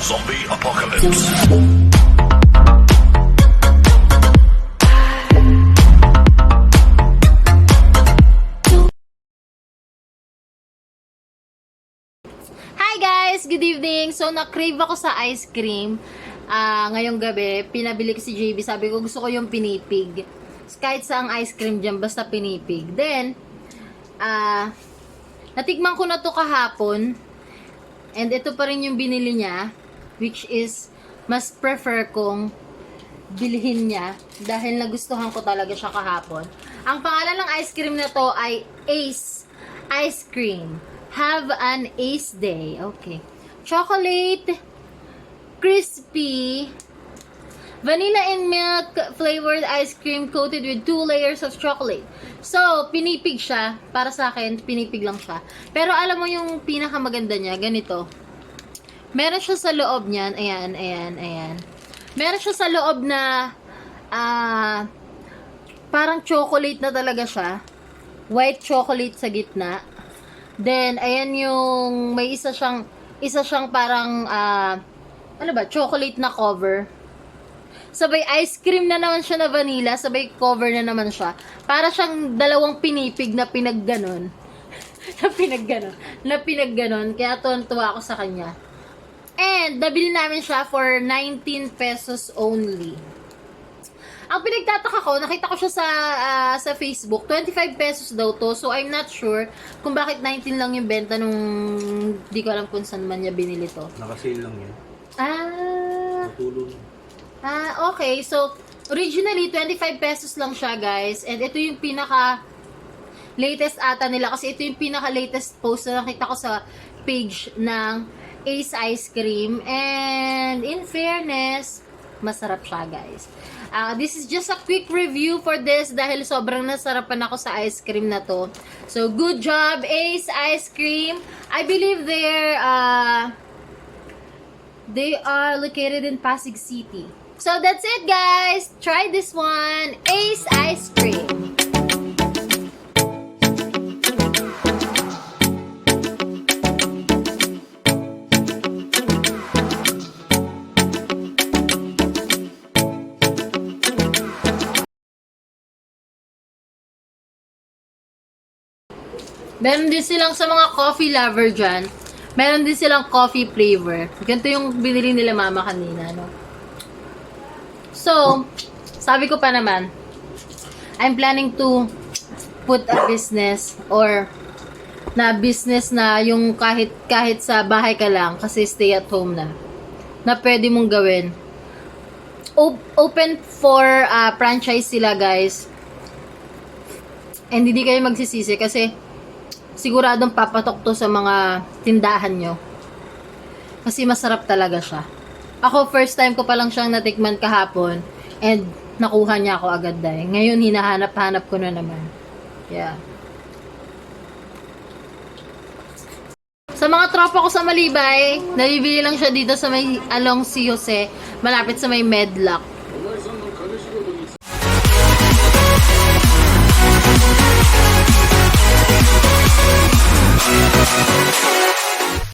Zombie Apocalypse. Hi guys! Good evening! So, na-crave ako sa ice cream. Ngayong gabi, pinabili ko si JB. Sabi ko, gusto ko yung pinipig. Kahit saang ice cream dyan, basta pinipig. Then, natikman ko na to kahapon. And ito pa rin yung binili niya. Which is, mas prefer kong bilhin niya. Dahil nagustuhan ko talaga siya kahapon. Ang pangalan ng ice cream na to ay Ace Ice Cream. Have an Ace Day. Okay. Chocolate, crispy, vanilla and milk flavored ice cream coated with 2 layers of chocolate. So, pinipig siya. Para sa akin, pinipig lang siya. Pero alam mo yung pinakamaganda niya, ganito. Meron siya sa loob niyan. Ayan, ayan, ayan. Meron siya sa loob na parang chocolate na talaga siya. White chocolate sa gitna. Then, ayan yung may isa siyang parang ano ba, chocolate na cover. Sabay ice cream na naman siya na vanilla, sabay cover na naman siya. Para siyang dalawang pinipig na pinagganon. na pinagganon. Kaya tuwa ako sa kanya. And, nabili namin siya for 19 pesos only. Ang pinagtataka ko, nakita ko siya sa Facebook, 25 pesos daw to. So, I'm not sure kung bakit 19 lang yung benta nung di ko alam kung saan man niya binili to. Naka-sale lang yan. Natulong. Okay. So, originally, 25 pesos lang siya, guys. And ito yung pinaka-latest ata nila. Kasi ito yung pinaka-latest post na nakita ko sa page ng Ace Ice Cream. And, in fairness, masarap siya, guys. This is just a quick review for this dahil sobrang nasarapan ako sa ice cream na to. So, good job, Ace Ice Cream. I believe they are located in Pasig City. So, that's it, guys. Try this one. Ace Ice Cream. Meron din silang sa mga coffee lover dyan. Meron din silang coffee flavor. Ganito yung binili nila mama kanina, no? So, sabi ko pa naman, I'm planning to put a business or na business na yung kahit sa bahay ka lang kasi stay at home na pwede mong gawin. Open for franchise sila, guys. And hindi kayo magsisisi kasi siguradong papatok to sa mga tindahan nyo. Kasi masarap talaga siya. Ako, first time ko pa lang siyang natikman kahapon. And, nakuha niya ako agad dahil. Ngayon, hinahanap-hanap ko na naman. Yeah. Sa mga tropa ko sa Malibay, nabibili lang siya dito sa may along si Jose, malapit sa may Medlock.